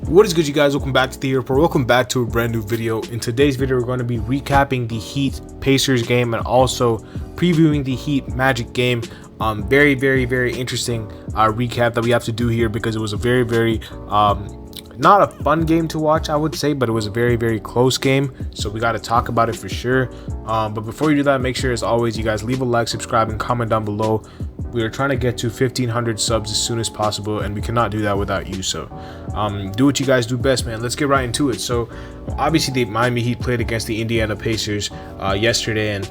What is good, you guys? Welcome back to the Herro. Welcome back to a brand new video. In today's video, we're going to be recapping the Heat Pacers game and also previewing the Heat Magic game. Very interesting recap that we have to do here because it was a very not a fun game to watch, I would say, but it was a very close game, so we got to talk about it for sure. But before you do that, make sure, as always, you guys leave a like, subscribe, and comment down below. We are trying to get to 1,500 subs as soon as possible, and we cannot do that without you. So do what you guys do best, man. Let's get right into it. So obviously the Miami Heat played against the Indiana Pacers yesterday, and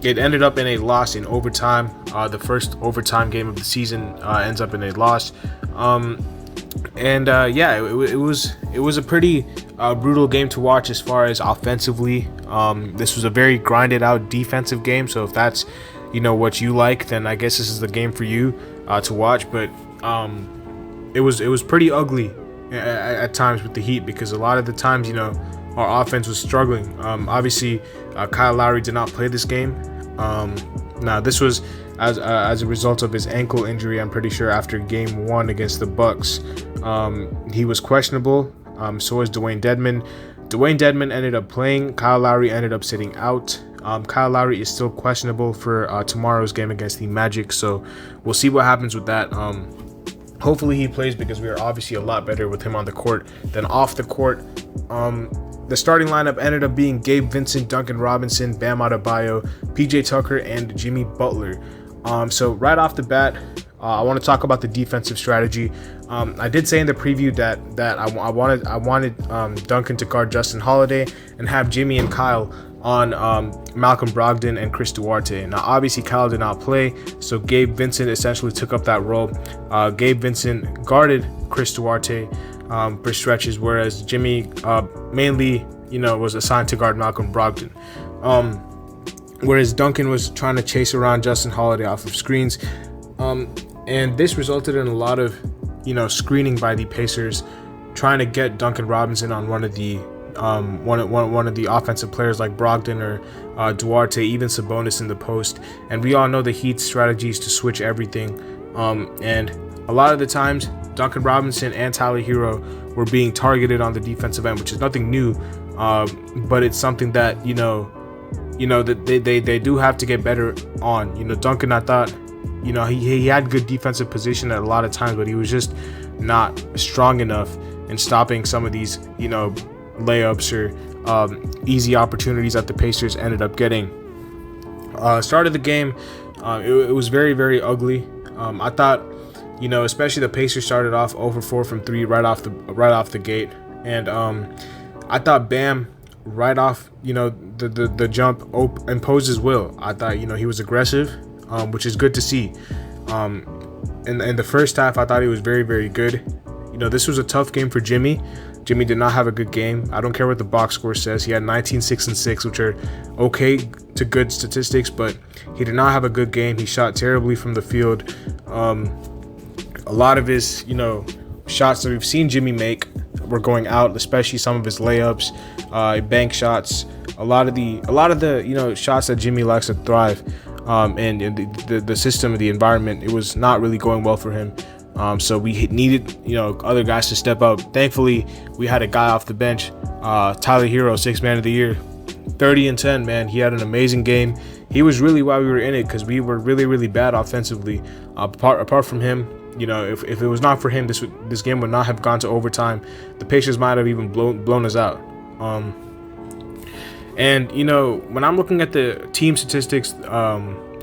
it ended up in a loss in overtime. The first overtime game of the season ends up in a loss. Yeah, it was a pretty brutal game to watch as far as offensively. This was a very grinded out defensive game, so if that's what you like, then I guess this is the game for you to watch. But it was pretty ugly at times with the Heat, because a lot of the times our offense was struggling. Obviously Kyle Lowry did not play this game. Now this was as a result of his ankle injury, I'm pretty sure, after game 1 against the Bucks. He was questionable. So was Dwayne Dedmon. Dwayne Dedmon ended up playing. Kyle Lowry ended up sitting out. Kyle Lowry is still questionable for tomorrow's game against the Magic, so we'll see what happens with that. Hopefully he plays, because we are obviously a lot better with him on the court than off the court. The starting lineup ended up being Gabe Vincent, Duncan Robinson, Bam Adebayo, PJ Tucker, and Jimmy Butler. So right off the bat, I want to talk about the defensive strategy. I did say in the preview that I wanted Duncan to guard Justin Holiday and have Jimmy and Kyle on Malcolm Brogdon and Chris Duarte. Now obviously Kyle did not play, so Gabe Vincent essentially took up that role. Gabe Vincent guarded Chris Duarte for stretches, whereas Jimmy mainly was assigned to guard Malcolm Brogdon. Whereas Duncan was trying to chase around Justin Holiday off of screens. And this resulted in a lot of screening by the Pacers, trying to get Duncan Robinson on one of the offensive players like Brogdon or Duarte, even Sabonis in the post. And we all know the Heat's strategy is to switch everything. And a lot of the times Duncan Robinson and Tyler Herro were being targeted on the defensive end, which is nothing new, but it's something that that they do have to get better on. Duncan, I thought he had good defensive position at a lot of times, but he was just not strong enough in stopping some of these layups or easy opportunities that the Pacers ended up getting. Start of the game, it was very ugly. I thought especially the Pacers started off 0 for 4 from 3 right off the gate, and I thought Bam right off the jump imposed his will. I thought he was aggressive, which is good to see. In the first half, I thought he was very good. This was a tough game for Jimmy. Jimmy did not have a good game. I don't care what the box score says. He had 19, 6, and 6, which are okay to good statistics, but he did not have a good game. He shot terribly from the field. A lot of his shots that we've seen Jimmy make were going out, especially some of his layups, bank shots. A lot of the shots that Jimmy likes to thrive, and the system of the environment, it was not really going well for him. So we needed other guys to step up. Thankfully, we had a guy off the bench, Tyler Herro, 6th man of the year, 30 and 10. Man, he had an amazing game. He was really why we were in it, because we were really bad offensively. Apart from him, if it was not for him, this game would not have gone to overtime. The Pacers might have even blown us out. And when I'm looking at the team statistics,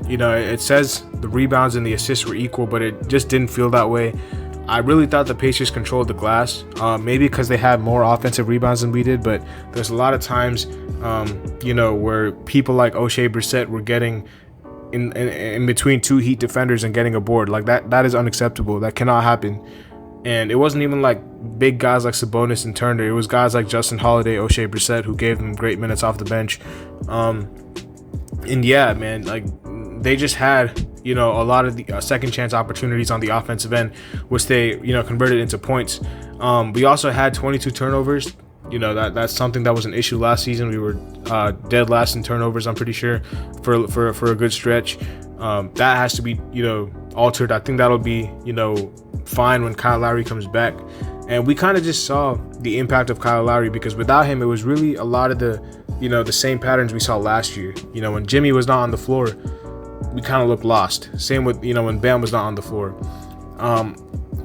it says the rebounds and the assists were equal, but it just didn't feel that way. I really thought the Pacers controlled the glass, maybe because they had more offensive rebounds than we did, but there's a lot of times where people like O'Shea Brissett were getting in between two Heat defenders and getting a board. Like that is unacceptable. That cannot happen. And it wasn't even like big guys like Sabonis and Turner. It was guys like Justin Holiday, O'Shea Brissett, who gave them great minutes off the bench. And yeah, man, like they just had a lot of the second chance opportunities on the offensive end, which they converted into points. We also had 22 turnovers. That's something that was an issue last season. We were dead last in turnovers, I'm pretty sure, for a good stretch. That has to be altered. I think that'll be fine when Kyle Lowry comes back. And we kind of just saw the impact of Kyle Lowry, because without him, it was really a lot of the, the same patterns we saw last year. When Jimmy was not on the floor, we kind of looked lost. Same with, when Bam was not on the floor.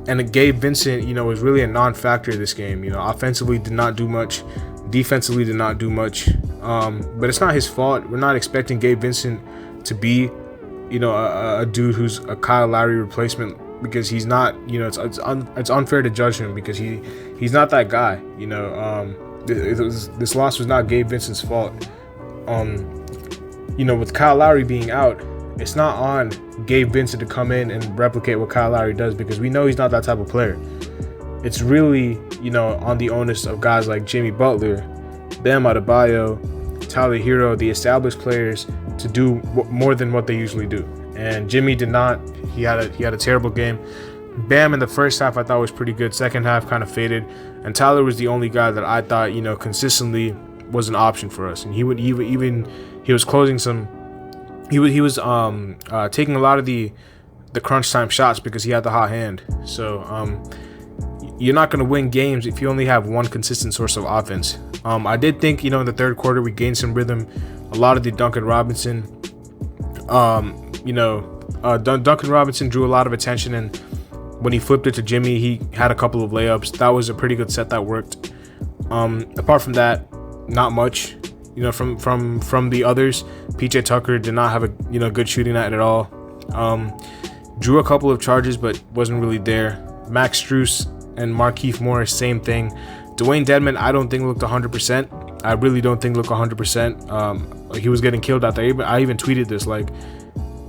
And Gabe Vincent, was really a non-factor this game. Offensively did not do much. Defensively did not do much. But it's not his fault. We're not expecting Gabe Vincent to be, a dude who's a Kyle Lowry replacement, because he's not. It's unfair to judge him, because he's not that guy. This loss was not Gabe Vincent's fault. With Kyle Lowry being out, it's not on Gabe Vincent to come in and replicate what Kyle Lowry does, because we know he's not that type of player. It's really, on the onus of guys like Jimmy Butler, Bam Adebayo, Tyler Herro, the established players, to do more than what they usually do. And Jimmy did not. He had a terrible game. Bam in the first half I thought was pretty good. Second half kind of faded. And Tyler was the only guy that I thought, consistently was an option for us. And he was closing some. He was taking a lot of the crunch time shots because he had the hot hand. So you're not going to win games if you only have one consistent source of offense. I did think, in the third quarter we gained some rhythm. A lot of the Duncan Robinson, Duncan Robinson drew a lot of attention, and when he flipped it to Jimmy, he had a couple of layups. That was a pretty good set that worked. Apart from that, not much. From the others, PJ Tucker did not have a good shooting night at all. Drew a couple of charges, but wasn't really there. Max Strus and Markieff Morris, same thing. Dwayne Dedmon, I don't think looked 100%. I really don't think looked 100%. He was getting killed out there. I even tweeted this, like,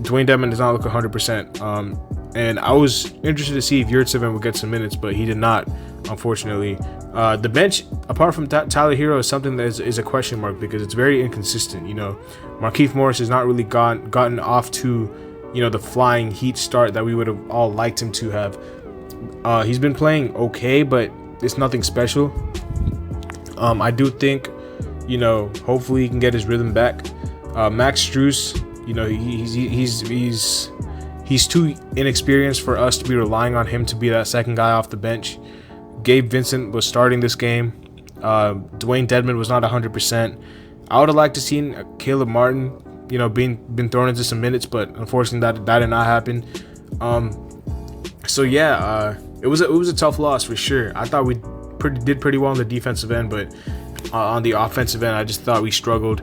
Dwayne Dedmon does not look 100%. And I was interested to see if Yurtseven would get some minutes, but he did not, unfortunately. The bench, apart from Tyler Herro, is something that is a question mark, because it's very inconsistent. Markieff Morris has not really gotten off to, the flying heat start that we would have all liked him to have. He's been playing okay, but it's nothing special. I do think, hopefully he can get his rhythm back. Max Strus, he's too inexperienced for us to be relying on him to be that second guy off the bench. Gabe Vincent was starting this game. Dwayne Dedmon was not 100%. I would have liked to see Caleb Martin, been thrown into some minutes, but unfortunately that did not happen. So yeah, it was a tough loss for sure. I thought we did pretty well on the defensive end, but on the offensive end, I just thought we struggled.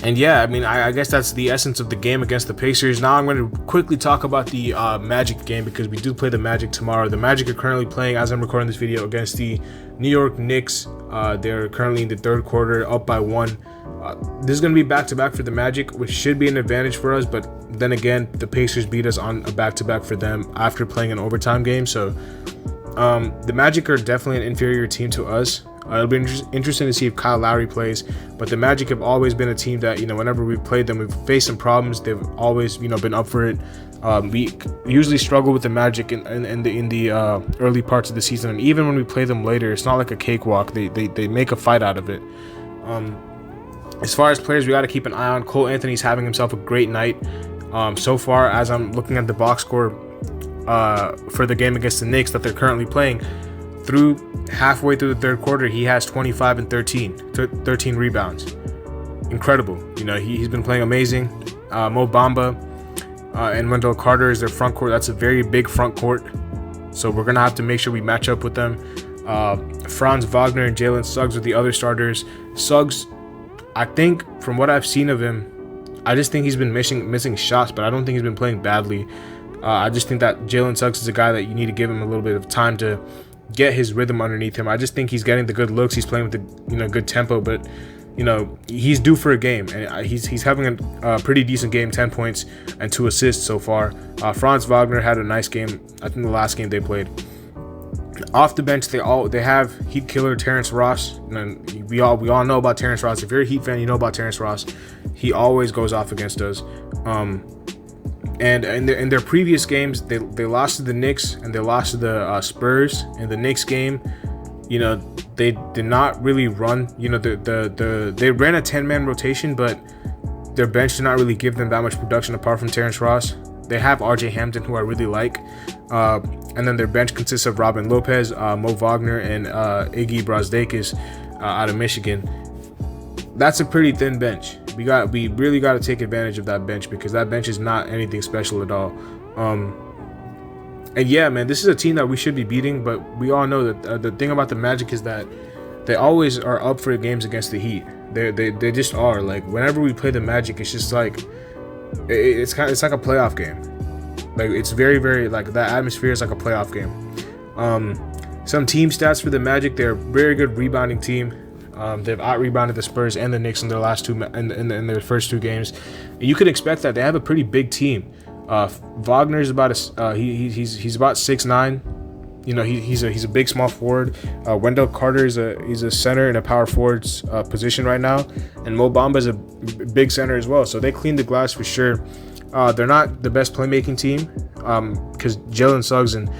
And yeah, I guess that's the essence of the game against the Pacers. Now I'm going to quickly talk about the Magic game, because we do play the Magic tomorrow. The Magic are currently playing, as I'm recording this video, against the New York Knicks. They're currently in the third quarter, up by 1. This is going to be back-to-back for the Magic, which should be an advantage for us. But then again, the Pacers beat us on a back-to-back for them after playing an overtime game. So the Magic are definitely an inferior team to us. It'll be interesting to see if Kyle Lowry plays, but the Magic have always been a team that, whenever we've played them, we've faced some problems. They've always, been up for it. We usually struggle with the Magic in the early parts of the season, and even when we play them later, it's not like a cakewalk. They make a fight out of it. As far as players, we got to keep an eye on. Cole Anthony's having himself a great night. So far, as I'm looking at the box score for the game against the Knicks that they're currently playing, halfway through the third quarter, he has 25 and 13 rebounds. Incredible. He's been playing amazing. Mo Bamba and Wendell Carter is their front court. That's a very big front court, so we're gonna have to make sure we match up with them. Franz Wagner and Jalen Suggs are the other starters. Suggs, I think from what I've seen of him, I just think he's been missing shots, but I don't think he's been playing badly. I just think that Jalen Suggs is a guy that you need to give him a little bit of time to get his rhythm underneath him. I just think he's getting the good looks. He's playing with the good tempo, but he's due for a game, and he's having a pretty decent game. 10 points and 2 assists so far. Franz Wagner had a nice game. I think the last game they played. Off the bench, they have Heat killer Terrence Ross, and we all know about Terrence Ross. If you're a Heat fan, you know about Terrence Ross. He always goes off against us. And in their previous games, they lost to the Knicks and they lost to the Spurs. In the Knicks game, they did not really run. They ran a 10-man rotation, but their bench did not really give them that much production apart from Terrence Ross. They have RJ Hampton, who I really like. And then their bench consists of Robin Lopez, Mo Wagner, and Iggy Brazdeikis out of Michigan. That's a pretty thin bench. We really got to take advantage of that bench, because that bench is not anything special at all. And yeah, man, this is a team that we should be beating, but we all know that the thing about the Magic is that they always are up for games against the Heat. They just are. Like, whenever we play the Magic, it's just like it's like a playoff game. Like, it's very, very, like, that atmosphere is like a playoff game. Some team stats for the Magic: they're a very good rebounding team. They've out-rebounded the Spurs and the Knicks in their last in their first 2 games. And you could expect that. They have a pretty big team. Wagner is about he's about 6'9". You know, he's a big small forward. Wendell Carter he's a center in a power forward's position right now, and Mo Bamba is a big center as well. So they clean the glass for sure. They're not the best playmaking team, because Jalen Suggs and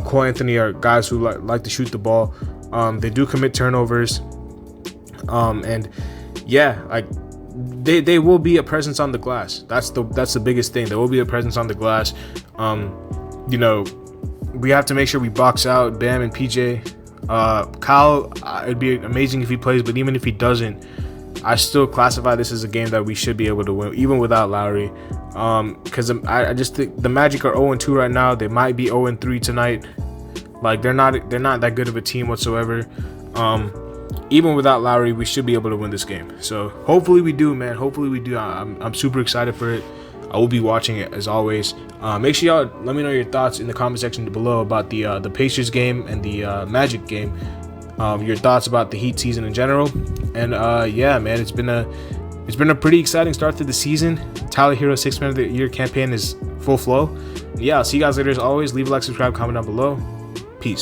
Cole Anthony are guys who like to shoot the ball. They do commit turnovers, and yeah, like they will be a presence on the glass. That's the biggest thing. There will be a presence on the glass. You know, we have to make sure we box out Bam and PJ. Kyle, it'd be amazing if he plays, but even if he doesn't, I still classify this as a game that we should be able to win, even without Lowry. Because I just think the Magic are 0-2 right now. They might be 0-3 tonight. Like, they're not that good of a team whatsoever. Even without Lowry, we should be able to win this game. So hopefully we do, man. Hopefully we do. I'm super excited for it. I will be watching it as always. Make sure y'all let me know your thoughts in the comment section below about the Pacers game and the Magic game. Your thoughts about the Heat season in general. And yeah, man, it's been a pretty exciting start to the season. Tyler Herro 6 Man of the Year campaign is full flow. Yeah, I'll see you guys later as always. Leave a like, subscribe, comment down below.